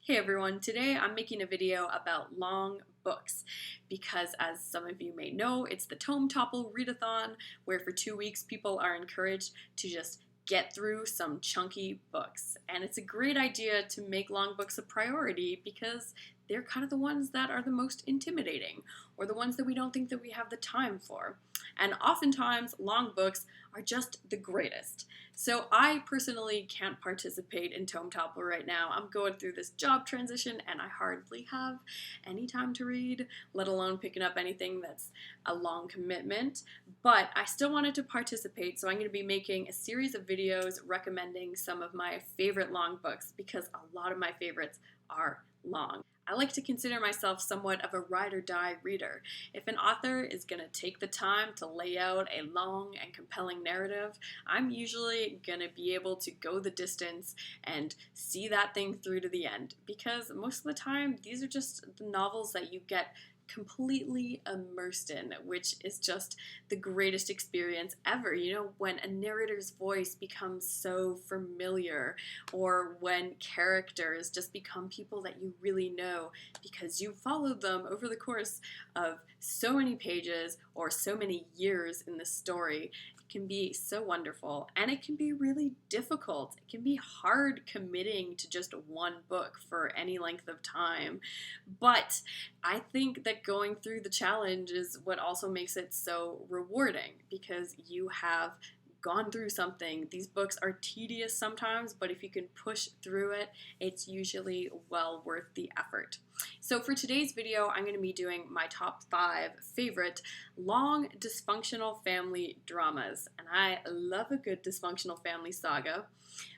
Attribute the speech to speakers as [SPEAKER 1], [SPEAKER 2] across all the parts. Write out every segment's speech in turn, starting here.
[SPEAKER 1] Hey everyone, today I'm making a video about long books because, as some of you may know, it's the Tome Topple readathon where for 2 weeks people are encouraged to just get through some chunky books. And it's a great idea to make long books a priority because they're kind of the ones that are the most intimidating or the ones that we don't think that we have the time for. And oftentimes long books are just the greatest. So I personally can't participate in Tome Topple right now. I'm going through this job transition and I hardly have any time to read, let alone picking up anything that's a long commitment. But I still wanted to participate, so I'm going to be making a series of videos recommending some of my favorite long books because a lot of my favorites are long. I like to consider myself somewhat of a ride-or-die reader. If an author is going to take the time to lay out a long and compelling narrative, I'm usually going to be able to go the distance and see that thing through to the end. Because most of the time, these are just the novels that you get completely immersed in, which is just the greatest experience ever. You know, when a narrator's voice becomes so familiar, or when characters just become people that you really know because you followed them over the course of so many pages or so many years in the story. It can be so wonderful, and it can be really difficult. It can be hard committing to just one book for any length of time, but I think that going through the challenge is what also makes it so rewarding because you have gone through something. These books are tedious sometimes, but if you can push through it, it's usually well worth the effort. So for today's video, I'm going to be doing my top 5 favorite long dysfunctional family dramas. And I love a good dysfunctional family saga,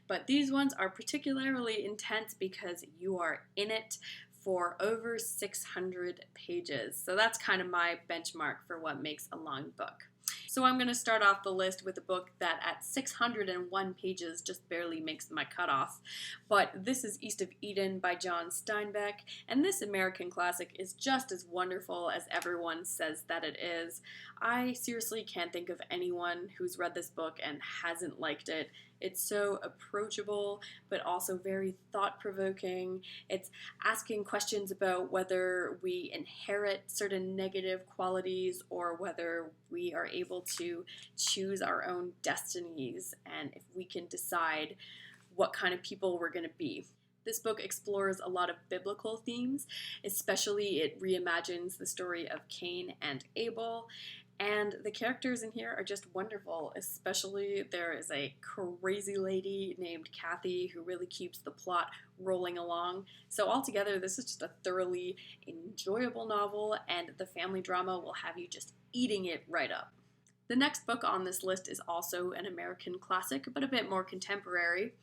[SPEAKER 1] but these ones are particularly intense because you are in it for over 600 pages. So that's kind of my benchmark for what makes a long book. So I'm going to start off the list with a book that at 601 pages just barely makes my cutoff. But this is East of Eden by John Steinbeck, and this American classic is just as wonderful as everyone says that it is. I seriously can't think of anyone who's read this book and hasn't liked it. It's so approachable, but also very thought-provoking. It's asking questions about whether we inherit certain negative qualities or whether we are able to choose our own destinies and if we can decide what kind of people we're going to be. This book explores a lot of biblical themes, especially it reimagines the story of Cain and Abel. And the characters in here are just wonderful, especially there is a crazy lady named Kathy who really keeps the plot rolling along. So altogether, this is just a thoroughly enjoyable novel, and the family drama will have you just eating it right up. The next book on this list is also an American classic, but a bit more contemporary,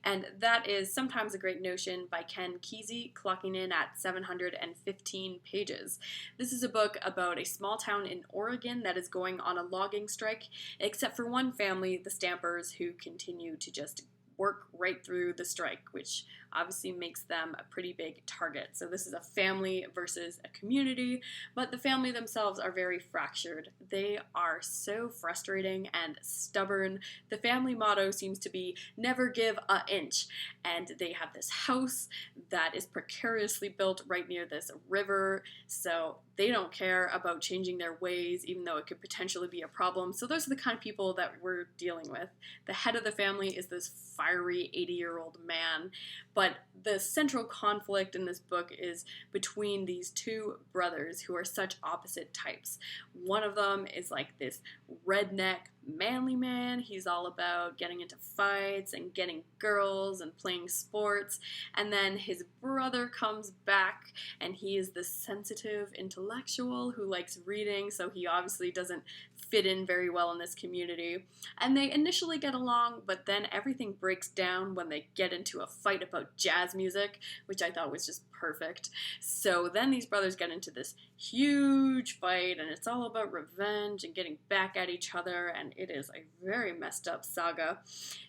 [SPEAKER 1] and that is Sometimes a Great Notion by Kesey, clocking in at 715 pages. This is a book about a small town in Oregon that is going on a logging strike, except for one family, the Stampers, who continue to just work right through the strike, which obviously makes them a pretty big target. So this is a family versus a community, but the family themselves are very fractured. They are so frustrating and stubborn. The family motto seems to be never give an inch, and they have this house that is precariously built right near this river, so they don't care about changing their ways, even though it could potentially be a problem. So those are the kind of people that we're dealing with. The head of the family is this fiery 80-year-old man, but the central conflict in this book is between these two brothers who are such opposite types. One of them is like this redneck manly man. He's all about getting into fights and getting girls and playing sports. And then his brother comes back and he is this sensitive intellectual who likes reading, so he obviously doesn't fit in very well in this community. And they initially get along, but then everything breaks down when they get into a fight about jazz music, which I thought was just perfect. So then these brothers get into this huge fight, and it's all about revenge and getting back at each other, and it is a very messed up saga.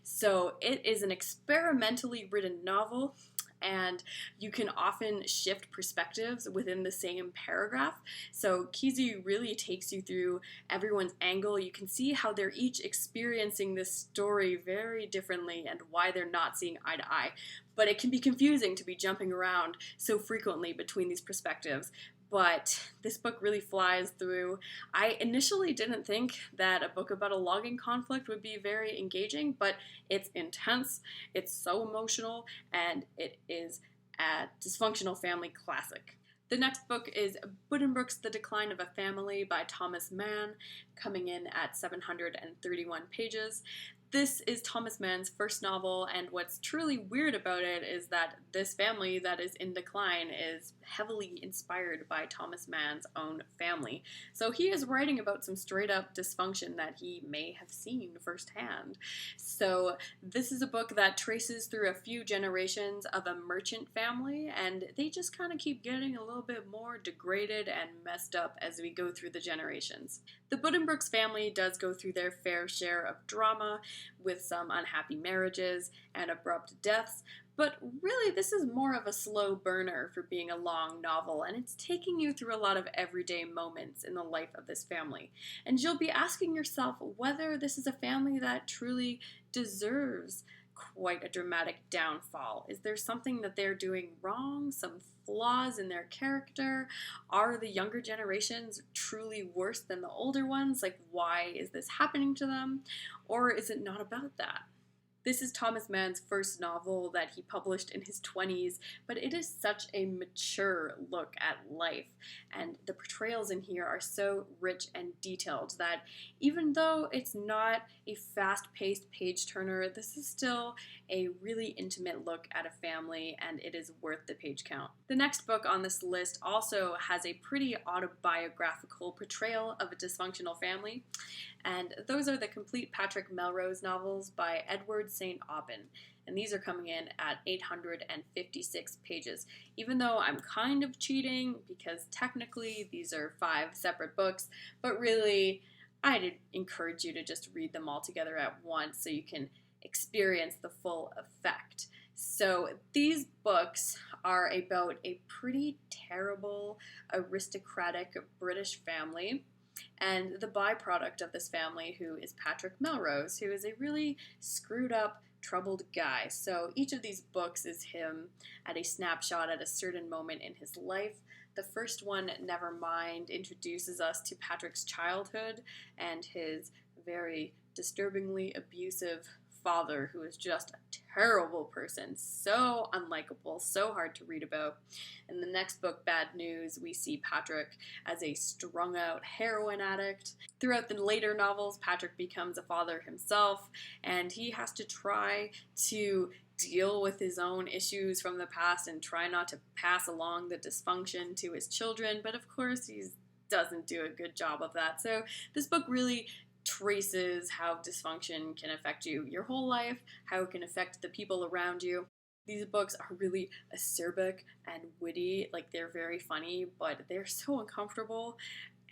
[SPEAKER 1] So it is an experimentally written novel, and you can often shift perspectives within the same paragraph. So Kesey really takes you through everyone's angle. You can see how they're each experiencing this story very differently and why they're not seeing eye to eye. but it can be confusing to be jumping around so frequently between these perspectives. But this book really flies through. I initially didn't think that a book about a logging conflict would be very engaging, but it's intense, it's so emotional, and it is a dysfunctional family classic. The next book is Buddenbrooks, The Decline of a Family by Thomas Mann, coming in at 731 pages. This is Thomas Mann's first novel, and what's truly weird about it is that this family that is in decline is heavily inspired by Thomas Mann's own family. So he is writing about some straight up dysfunction that he may have seen firsthand. So this is a book that traces through a few generations of a merchant family, and they just kind of keep getting a little bit more degraded and messed up as we go through the generations. The Buddenbrooks family does go through their fair share of drama, with some unhappy marriages and abrupt deaths, but really this is more of a slow burner for being a long novel, and it's taking you through a lot of everyday moments in the life of this family. And you'll be asking yourself whether this is a family that truly deserves quite a dramatic downfall. Is there something that they're doing wrong? Some flaws in their character? Are the younger generations truly worse than the older ones? Like, why is this happening to them? Or is it not about that? This is Thomas Mann's first novel that he published in his 20s, but it is such a mature look at life, and the portrayals in here are so rich and detailed that even though it's not a fast-paced page-turner, this is still a really intimate look at a family, and it is worth the page count. The next book on this list also has a pretty autobiographical portrayal of a dysfunctional family, and those are the complete Patrick Melrose novels by Edward St. Aubyn, and these are coming in at 856 pages. Even though I'm kind of cheating because technically these are 5 separate books, but really I'd encourage you to just read them all together at once so you can experience the full effect. So these books are about a pretty terrible aristocratic British family, and the byproduct of this family, who is Patrick Melrose, who is a really screwed up, troubled guy. So each of these books is him at a snapshot at a certain moment in his life. The first one, Nevermind, introduces us to Patrick's childhood and his very disturbingly abusive father, who is just a terrible person, so unlikable, so hard to read about. In the next book, Bad News, we see Patrick as a strung-out heroin addict. Throughout the later novels, Patrick becomes a father himself, and he has to try to deal with his own issues from the past and try not to pass along the dysfunction to his children, but of course he doesn't do a good job of that. So this book really traces how dysfunction can affect you your whole life, how it can affect the people around you. These books are really acerbic and witty, like they're very funny, but they're so uncomfortable,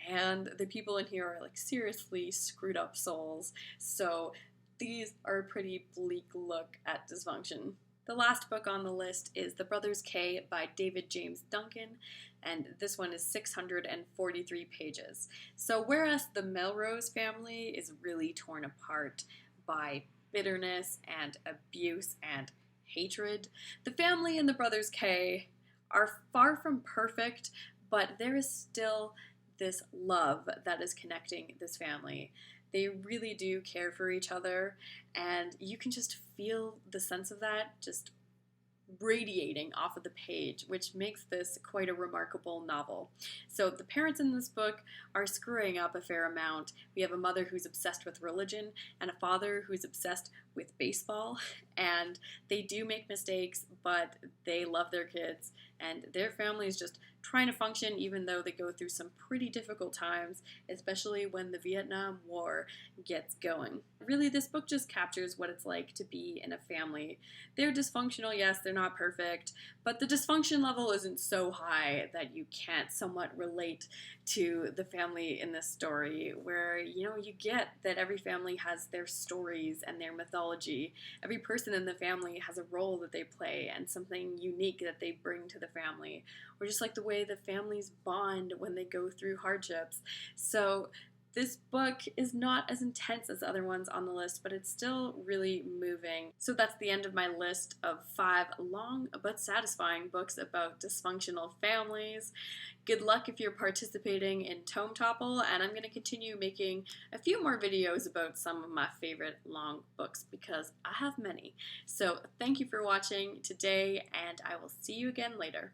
[SPEAKER 1] and the people in here are like seriously screwed up souls. So these are a pretty bleak look at dysfunction. The last book on the list is The Brothers K by David James Duncan, and this one is 643 pages. So whereas the Melrose family is really torn apart by bitterness and abuse and hatred, the family in The Brothers K are far from perfect, but there is still this love that is connecting this family. They really do care for each other, and you can just feel the sense of that just radiating off of the page, which makes this quite a remarkable novel. So the parents in this book are screwing up a fair amount. We have a mother who's obsessed with religion and a father who's obsessed with baseball, and they do make mistakes, but they love their kids, and their family is just trying to function even though they go through some pretty difficult times, especially when the Vietnam War gets going. Really, this book just captures what it's like to be in a family. They're dysfunctional, yes, they're not perfect, but the dysfunction level isn't so high that you can't somewhat relate to the family in this story, where, you know, you get that every family has their stories and their mythology. Every person in the family has a role that they play and something unique that they bring to the family, or just like the way the families bond when they go through hardships. So This book is not as intense as other ones on the list, but it's still really moving. So that's the end of my list of 5 long but satisfying books about dysfunctional families. Good luck if you're participating in Tome Topple, and I'm going to continue making a few more videos about some of my favorite long books because I have many. So thank you for watching today, and I will see you again later.